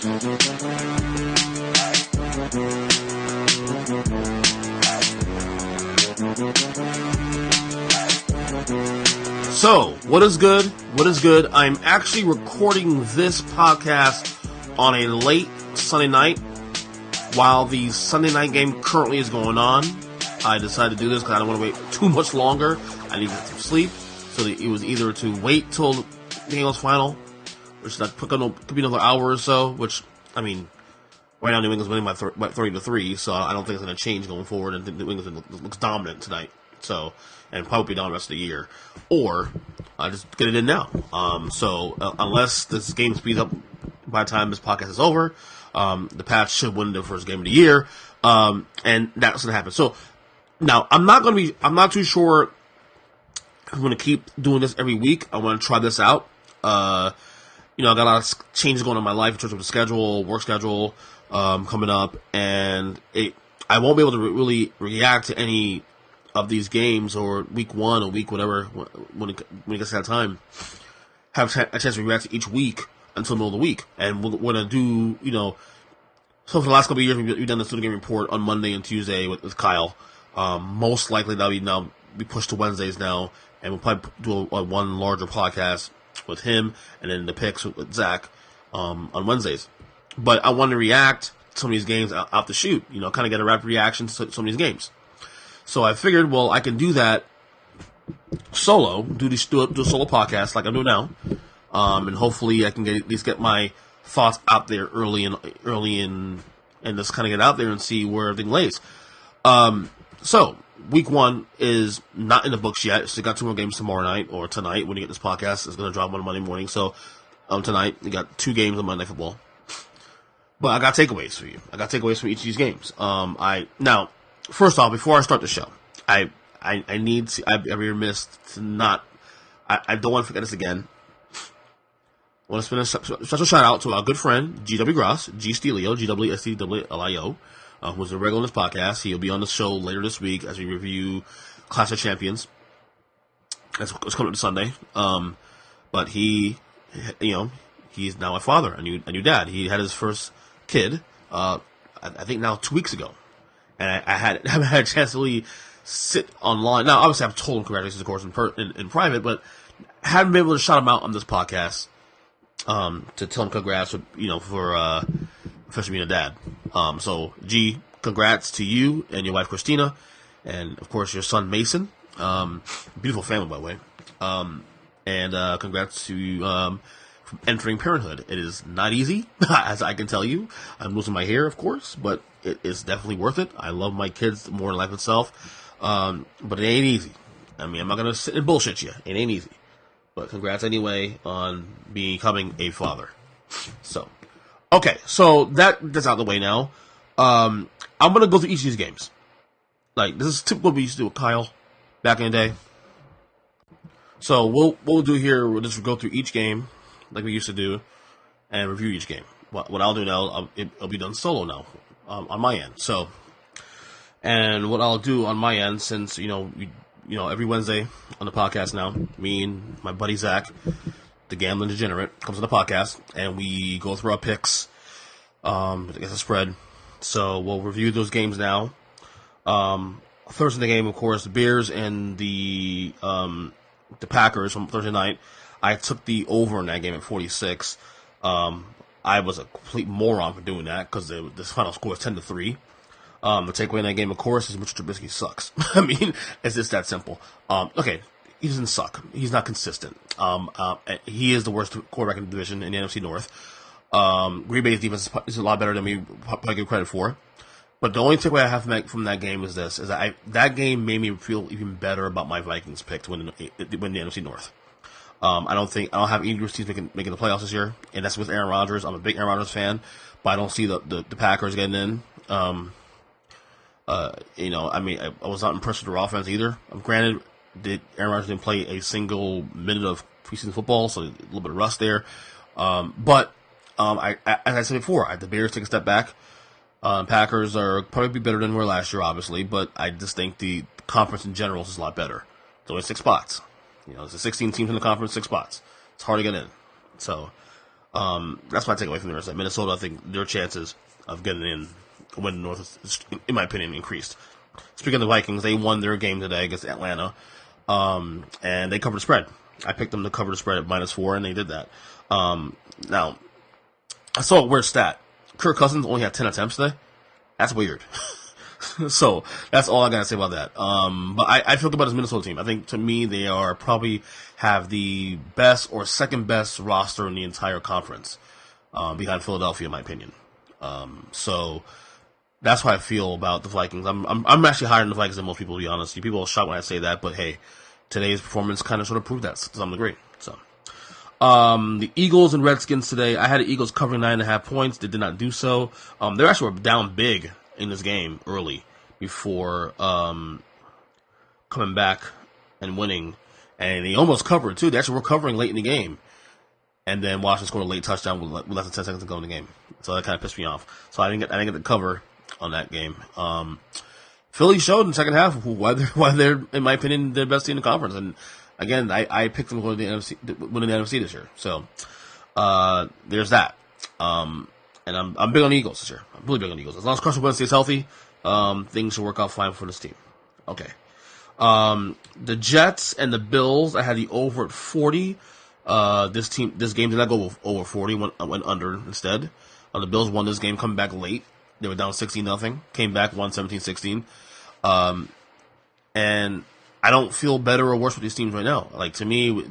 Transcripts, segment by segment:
So, what is good? What is good? I'm actually recording this podcast on a late Sunday night while the Sunday night game currently is going on. I decided to do this because I don't want to wait too much longer. I need to get some sleep. So it was either to wait till the game was final, which could be another hour or so, which, I mean, right now New England's winning by 30-3, so I don't think it's going to change going forward, and New England looks dominant tonight. So, and probably down the rest of the year. Or, just get it in now. Unless this game speeds up by the time this podcast is over, the Pats should win their first game of the year, and that's going to happen. So, now, I'm not too sure if I'm going to keep doing this every week. I want to try this out. I got a lot of changes going on in my life in terms of the schedule, work schedule, coming up, and I won't be able to really react to any of these games, or week one or week whatever, when it gets to that time, have a chance to react to each week until the middle of the week. And we're going to do, so for the last couple of years, we've done the student game report on Monday and Tuesday with Kyle. Most likely that'll now be pushed to Wednesdays now, and we'll probably do a one larger podcast with him, and then the picks with Zach, on Wednesdays. But I want to react to some of these games out the shoot, kind of get a rapid reaction to some of these games. So I figured, well, I can do that solo, do a solo podcast like I'm doing now, and hopefully I can at least get my thoughts out there early in, and just kind of get out there and see where everything lays. So week one is not in the books yet. So we got 2 more games tomorrow night, or tonight when you get this podcast. It's going to drop on Monday morning. So tonight we got 2 games on Monday Night Football. But I got takeaways for you. I got takeaways from each of these games. Now, first off, before I start the show, I've remiss to not. I don't want to forget this again. I want to spend a special shout out to our good friend GW Gross, G Stelio, GWSTWLIO, who's a regular on this podcast. He'll be on the show later this week as we review Clash of Champions. It's coming up to Sunday. But he, he's now a father, a new dad. He had his first kid, I think now 2 weeks ago. And I haven't had a chance to really sit online. Now, obviously, I've told him congratulations, of course, in private, but haven't been able to shout him out on this podcast to tell him congrats, for officially being a dad. So, G, congrats to you and your wife, Christina, and, of course, your son, Mason. Beautiful family, by the way. And congrats to you from entering parenthood. It is not easy, as I can tell you. I'm losing my hair, of course, but it is definitely worth it. I love my kids more than life itself. But it ain't easy. I mean, I'm not going to sit and bullshit you. It ain't easy. But congrats anyway on becoming a father. So, okay. So that's out of the way now. I'm going to go through each of these games. Like, this is typical what we used to do with Kyle back in the day. So what we'll do here, we'll just go through each game like we used to do and review each game. What I'll do now, it'll be done solo now. On my end. So, and what I'll do on my end, since, every Wednesday on the podcast now, me and my buddy Zach, the gambling degenerate, comes on the podcast, and we go through our picks, against the spread. So, we'll review those games now. Thursday night game, of course, the Bears and the Packers from Thursday night. I took the over in that game at 46. I was a complete moron for doing that because the final score is 10-3. The takeaway in that game, of course, is Mitchell Trubisky sucks. I mean, it's just that simple. Okay, he doesn't suck. He's not consistent. He is the worst quarterback in the division in the NFC North. Green Bay's defense is a lot better than we probably give credit for. But the only takeaway I have from that game is this: that game made me feel even better about my Vikings pick to win the NFC North. I don't have either teams making the playoffs this year, and that's with Aaron Rodgers. I'm a big Aaron Rodgers fan, but I don't see the Packers getting in. I was not impressed with their offense either. Granted, Aaron Rodgers didn't play a single minute of preseason football, so a little bit of rust there. But as I said before, the Bears take a step back. Packers are probably better than we were last year, obviously, but I just think the conference in general is a lot better. It's only 6 spots. There's 16 teams in the conference, 6 spots. It's hard to get in. So, That's what I take away from the rest of that. Minnesota, I think their chances of getting in, winning North, is, in my opinion, increased. Speaking of the Vikings, they won their game today against Atlanta, and they covered the spread. I picked them to cover the spread at -4, and they did that. Now, I saw a weird stat. Kirk Cousins only had 10 attempts today. That's weird. So that's all I gotta say about that. But I feel good about this Minnesota team. I think to me they are probably have the best or second best roster in the entire conference, behind Philadelphia, in my opinion. So that's how I feel about the Vikings. I'm actually higher than the Vikings than most people, to be honest. People are shocked when I say that, but hey, today's performance kind of sort of proved that to some degree. So the Eagles and Redskins today, I had the Eagles covering 9.5 points. They did not do so. They actually were down big in this game early before coming back and winning, and they almost covered too. They actually were covering late in the game, and then Washington scored a late touchdown with less than 10 seconds to go in the game. So that kind of pissed me off. So I didn't get the cover on that game. Philly showed in the second half why they're, in my opinion, the best team in the conference. And again, I picked them to win the NFC this year. So there's that. And I'm big on the Eagles this year. I'm really big on the Eagles. As long as Carson Wentz stays healthy, things should work out fine for this team. Okay. The Jets and the Bills, I had the over at 40. This game did not go over 40, went under instead. The Bills won this game, coming back late. They were down 16-0, came back, won 17-16. And I don't feel better or worse with these teams right now. Like, to me,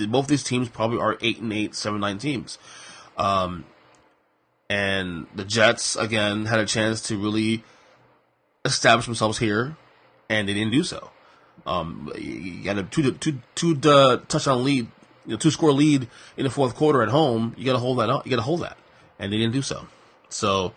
both these teams probably are 8-8, 7-9 teams. And the Jets, again, had a chance to really establish themselves here, and they didn't do so. You got a two touchdown lead, 2-score lead in the fourth quarter at home. You got to hold that up. You got to hold that, and they didn't do so. So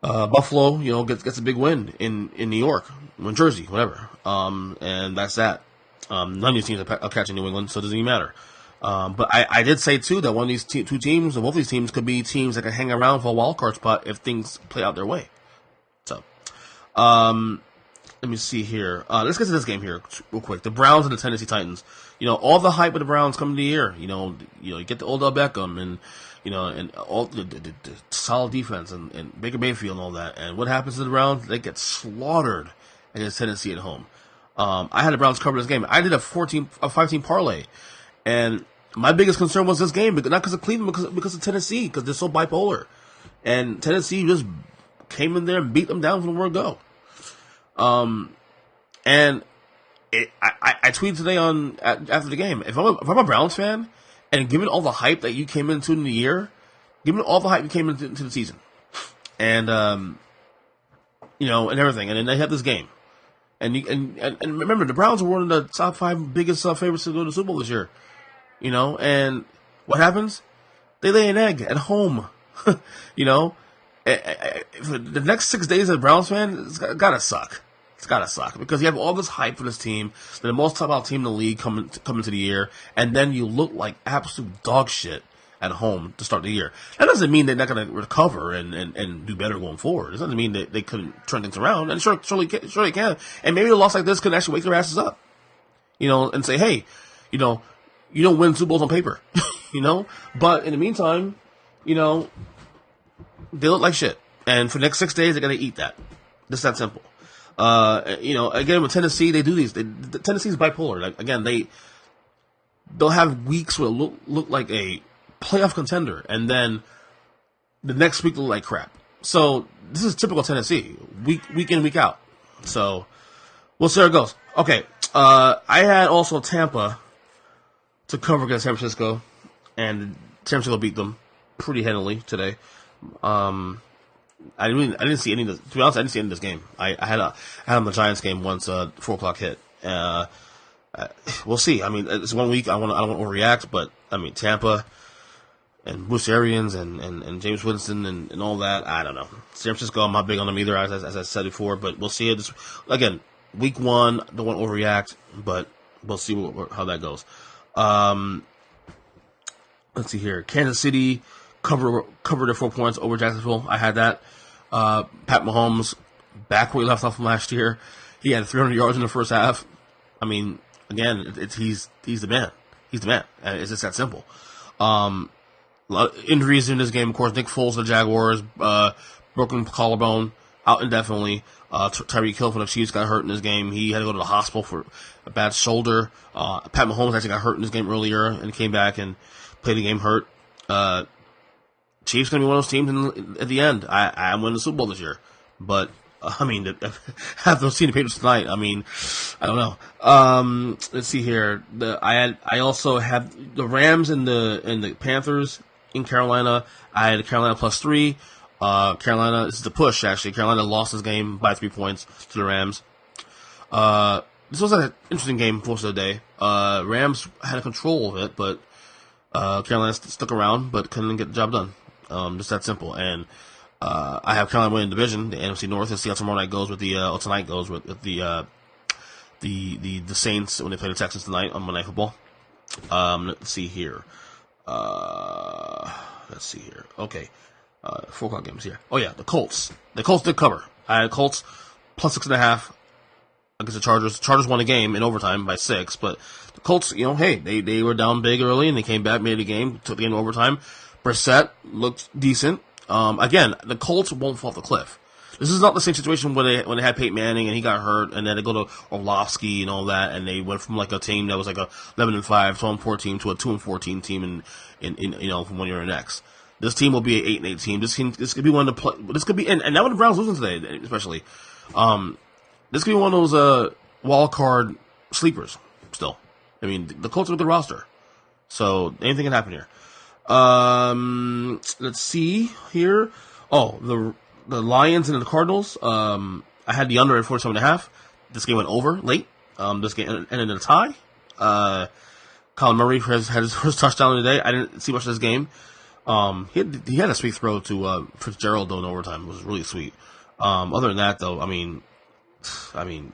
Buffalo, gets a big win in New York, New Jersey, whatever. And that's that. None of these teams are catching New England, so it doesn't even matter. But I did say, too, that one of these two teams, or both of these teams, could be teams that can hang around for a wild card spot if things play out their way. So, let me see here. Let's get to this game here real quick. The Browns and the Tennessee Titans. All the hype of the Browns coming to the year. You get the Odell Beckham and all the solid defense and Baker Mayfield and all that. And what happens to the Browns? They get slaughtered against Tennessee at home. I had the Browns cover this game. I did a 5-team parlay. And my biggest concern was this game, not because of Cleveland, because of Tennessee, because they're so bipolar. And Tennessee just came in there and beat them down from the word go. And I tweeted today after the game, if I'm a Browns fan, and given all the hype that you came into in the year, given all the hype you came into the season, and and everything, and then they had this game, and remember, the Browns were one of the top 5 biggest favorites to go to the Super Bowl this year. And what happens? They lay an egg at home. For the next 6 days as a Browns fan, it's gotta suck. It's gotta suck because you have all this hype for this team. They're the most top-out team in the league coming into the year, and then you look like absolute dog shit at home to start the year. That doesn't mean they're not gonna recover and do better going forward. It doesn't mean that they couldn't turn things around, and surely they can. And maybe a loss like this could actually wake their asses up. And say, hey, you don't win Super Bowls on paper, But in the meantime, they look like shit. And for the next 6 days, they're going to eat that. Just that simple. Again, with Tennessee, they do these. Tennessee's bipolar. Like, again, they'll have weeks where it look like a playoff contender, and then the next week they'll look like crap. So this is typical Tennessee, week in, week out. So we'll see how it goes. Okay, I had also Tampa to cover against San Francisco, and San Francisco beat them pretty handily today. I didn't see any of this. To be honest, I didn't see any of this game. I had on the Giants game once 4:00 hit. We'll see. I mean, it's 1 week. I don't want to overreact, but I mean, Tampa and Bruce Arians and James Winston and all that. I don't know. San Francisco, I'm not big on them either, as I said before. But we'll see. Again, week 1. Don't want to overreact, but we'll see how that goes. Let's see here. Kansas City covered their 4 points over Jacksonville. I had that. Pat Mahomes back where he left off from last year. He had 300 yards in the first half. I mean, again, he's the man. He's the man. It's just that simple. A lot of injuries in this game, of course. Nick Foles, the Jaguars, broken collarbone, out indefinitely. Tyreek Hill for the Chiefs got hurt in this game. He had to go to the hospital for a bad shoulder. Pat Mahomes actually got hurt in this game earlier and came back and played the game hurt. Chiefs going to be one of those teams at the end. I'm winning the Super Bowl this year. But, I mean, have those seen the Patriots tonight. I mean, I don't know. Let's see here. I also have the Rams and the Panthers in Carolina. I had Carolina +3. Carolina, this is the push, actually. Carolina lost this game by 3 points to the Rams. This was an interesting game most of the day. Rams had control of it, but Carolina stuck around, but couldn't get the job done. Just that simple. And I have Carolina winning the division, the NFC North, and see how tomorrow night goes with tonight goes with the Saints when they play the Texans tonight on Monday Night Football. Let's see here. Okay. 4 o'clock games here. Oh yeah, the Colts. The Colts did cover. I had Colts +6.5 against the Chargers. The Chargers won a game in overtime by 6, but the Colts, hey, they were down big early and they came back, made the game, took the game to overtime. Brissett looked decent. Again, the Colts won't fall off the cliff. This is not the same situation when they had Peyton Manning and he got hurt, and then they go to Orlovsky and all that, and they went from like a team that was like a 11-5, 12-4 team to a 2-14 team in from 1 year to the next. This team will be an 8-8 team. This could be one of the this could be, and now with the Browns losing today, especially, this could be one of those wild card sleepers. Still, I mean, the Colts are a good roster, so anything can happen here. Let's see here. Oh, the Lions and the Cardinals. I had the under at 47.5. This game went over late. This game ended in a tie. Colin Murray had his first touchdown today. I didn't see much of this game. He had a sweet throw to Fitzgerald though in overtime. It was really sweet. Other than that, though, I mean,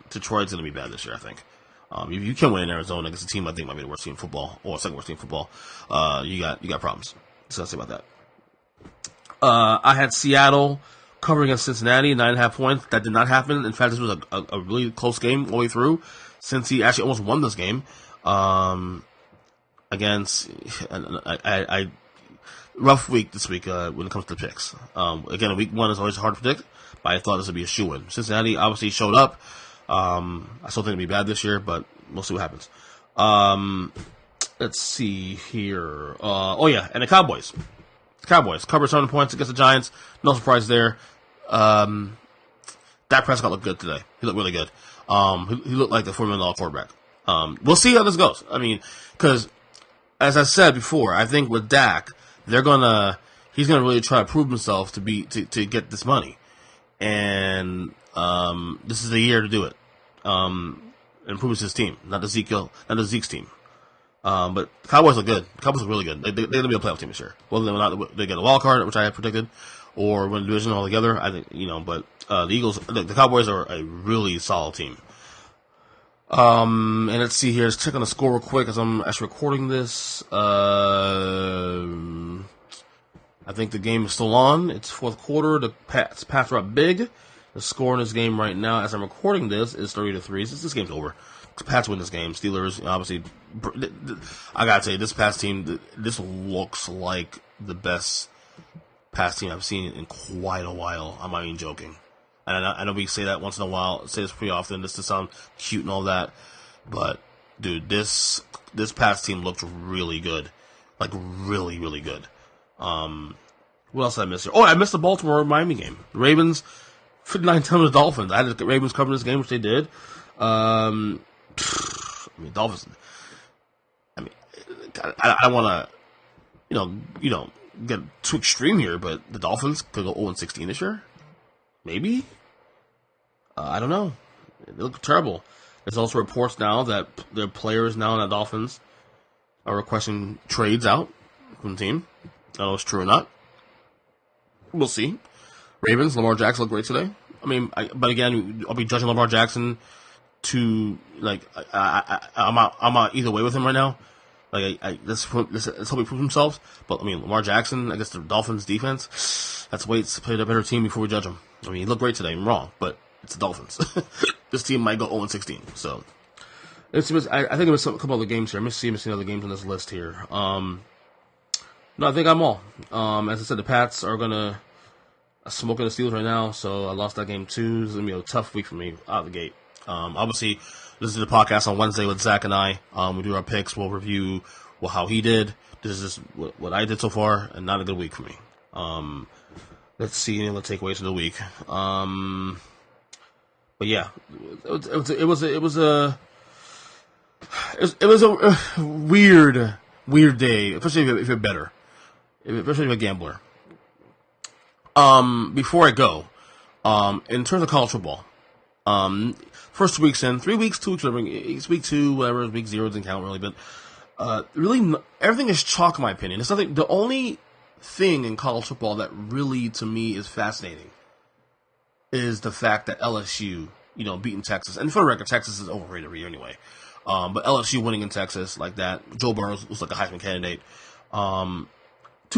Detroit's going to be bad this year, I think. If you can win in Arizona against a team I think might be the worst team in football, or second worst team in football, you got problems. So let's say about that. I had Seattle covering against Cincinnati, 9.5 points. That did not happen. In fact, this was a really close game all the way through. Cincy actually almost won this game. Against, I rough week this week when it comes to picks. Again, week 1 is always hard to predict, but I thought this would be a shoo-in. Cincinnati obviously showed up. I still think it'll be bad this year, but we'll see what happens. Let's see here. Oh yeah, and the Cowboys. The Cowboys covered 7 points against the Giants. No surprise there. Dak Prescott looked good today. He looked really good. He looked like the $4 million quarterback. We'll see how this goes. I mean, because as I said before, I think with Dak, he's gonna really try to prove himself to get this money, and this is the year to do it. And prove it's his team, not Zeke's team. But the Cowboys look good. The Cowboys look really good. They're gonna be a playoff team this year. Whether or not they get a wild card, which I had predicted, or win the division altogether, I think But the Eagles, the Cowboys are a really solid team. And let's see here. Let's check on the score real quick as I'm actually recording this. I think the game is still on. It's fourth quarter. The Pats are up big. The score in this game right now, as I'm recording this, is 30-3. This game's over. The Pats win this game. Steelers, obviously. I gotta say, this Pats team, this looks like the best Pats team I've seen in quite a while. I'm not even joking. And I know we say that once in a while, say this pretty often, just to sound cute and all that. But, dude, this Pats team looked really good. Like, really, really good. What else did I miss here? Oh, I missed the Baltimore-Miami game. The Ravens, 59-10 to the Dolphins. I had the Ravens covering this game, which they did. Dolphins. I don't want to, get too extreme here, but the Dolphins could go 0-16 this year. Maybe? I don't know. They look terrible. There's also reports now that the players now in the Dolphins are requesting trades out from the team. I don't know if it's true or not. We'll see. Ravens, Lamar Jackson looked great today. But again, I'll be judging Lamar Jackson to, I'm not either way with him right now. Let's hope he proves himself. But, Lamar Jackson against the Dolphins defense, let's wait to play a better team before we judge him. He looked great today. I'm wrong, but it's the Dolphins. This team might go 0-16. So, I think there's a couple other games here. Let me see other games on this list here. No, I think I'm all. As I said, the Pats are gonna smoking the Steelers right now, so I lost that game too. It's gonna be a tough week for me out of the gate. Obviously, this is the podcast on Wednesday with Zach and I. We do our picks. We'll review how he did. This is just what I did so far, and not a good week for me. Let's see any of the takeaways of the week. But yeah, it was a weird day, especially if you're better, especially if you're a gambler. Before I go, in terms of college football, first 2 weeks in, 3 weeks, 2 weeks, whatever, it's week 2, whatever, week 0 doesn't count really, but really everything is chalk in my opinion. It's nothing. The only thing in college football that really to me is fascinating is the fact that LSU, beating Texas, and for the record, Texas is overrated every year anyway. But LSU winning in Texas like that, Joe Burrow was like a Heisman candidate. 2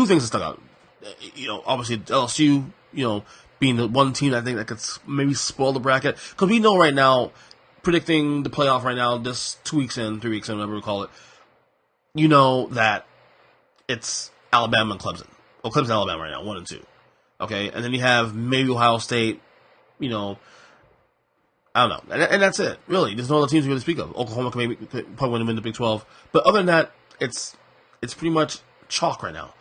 things that stuck out. Obviously LSU, being the one team I think that could maybe spoil the bracket, because we know right now, predicting the playoff right now, this 2 weeks in, 3 weeks in, whatever we call it, that it's Alabama and Clemson. Well, Clemson and Alabama right now, 1 and 2. Okay, and then you have maybe Ohio State. I don't know, and that's it. Really, there's no other teams to really speak of. Oklahoma could probably win the Big 12, but other than that, it's pretty much chalk right now.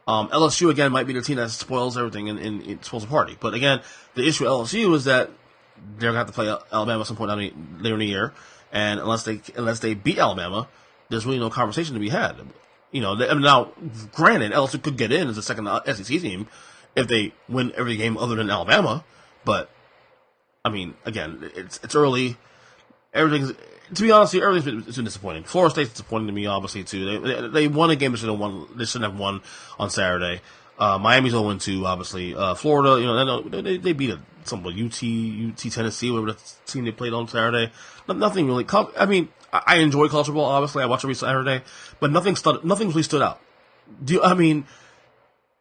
LSU again might be the team that spoils everything and it spoils the party. But again, the issue with LSU is that they're gonna have to play Alabama at some point later in the year, and unless they beat Alabama, there's really no conversation to be had. Now, granted, LSU could get in as a second SEC team if they win every game other than Alabama, but I mean, again, it's early. To be honest, everything's been disappointing. Florida State's disappointing to me, obviously, too. They won a game they shouldn't have won on Saturday. Miami's 0-2, obviously. Florida, they beat UT Tennessee, whatever the team they played on Saturday. Nothing really. I mean, I enjoy college football, obviously. I watch every Saturday, but nothing really stood out.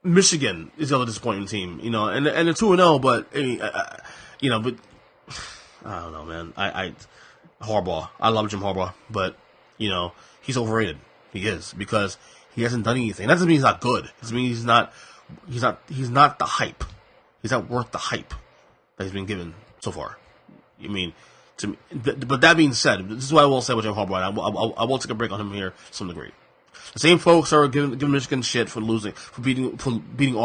Michigan is the other disappointing team, and they're 2-0, but but I don't know, man. Harbaugh. I love Jim Harbaugh, but he's overrated. He is, because he hasn't done anything. That doesn't mean he's not good. It doesn't mean he's not the hype. He's not worth the hype that he's been given so far. I mean, but that being said, this is what I will say with Jim Harbaugh. I will take a break on him here to some degree. The same folks are giving Michigan shit for beating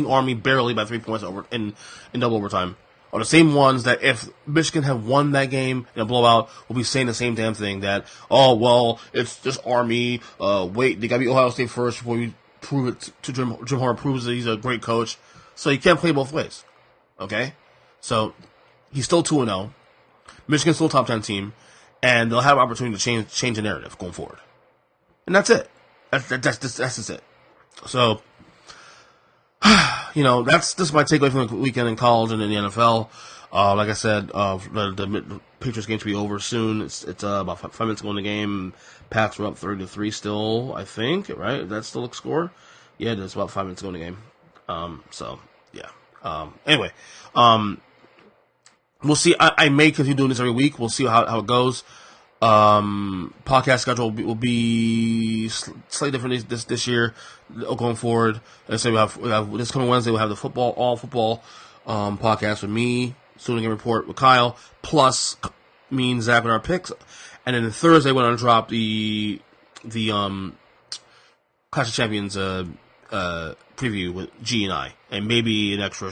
Army barely by 3 points in double overtime are the same ones that if Michigan had won that game in a blowout will be saying the same damn thing, that, oh, well, it's just Army, wait, they gotta beat Ohio State first before you prove it to Jim Harbaugh proves that he's a great coach. So you can't play both ways. Okay? So he's still 2-0. Michigan's still a top 10 team, and they'll have an opportunity to change the narrative going forward. And that's it. That's just it. So, that's my takeaway from the weekend in college and in the NFL. Like I said, the Patriots game to be over soon. It's about 5 minutes to go in the game. Pats were up 30-3 still, I think, right? That's still a score? Yeah, it's about 5 minutes to go in the game. So, yeah. Anyway, we'll see. I may continue doing this every week. We'll see how it goes. Podcast schedule will be slightly different this year going forward. Let's say we have this coming Wednesday. We'll have the all football podcast with me, Student Game Report with Kyle, plus me and Zach with our picks, and then Thursday we're gonna drop the Clash of Champions preview with G and I, and maybe an extra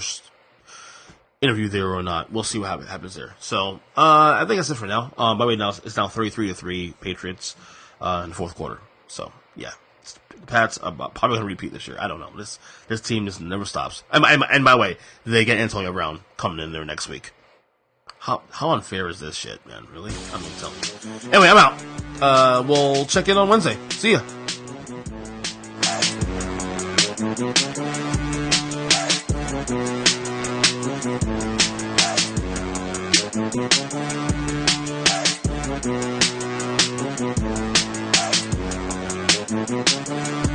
interview there or not. We'll see what happens there. So, I think that's it for now. By the way, now it's now 33-3 Patriots, in the fourth quarter. So, yeah. The Pats are probably going to repeat this year. I don't know. This team just never stops. And by the way, they get Antonio Brown coming in there next week. How unfair is this shit, man? Really? I'm going to tell you. Anyway, I'm out. We'll check in on Wednesday. See ya. Thank you.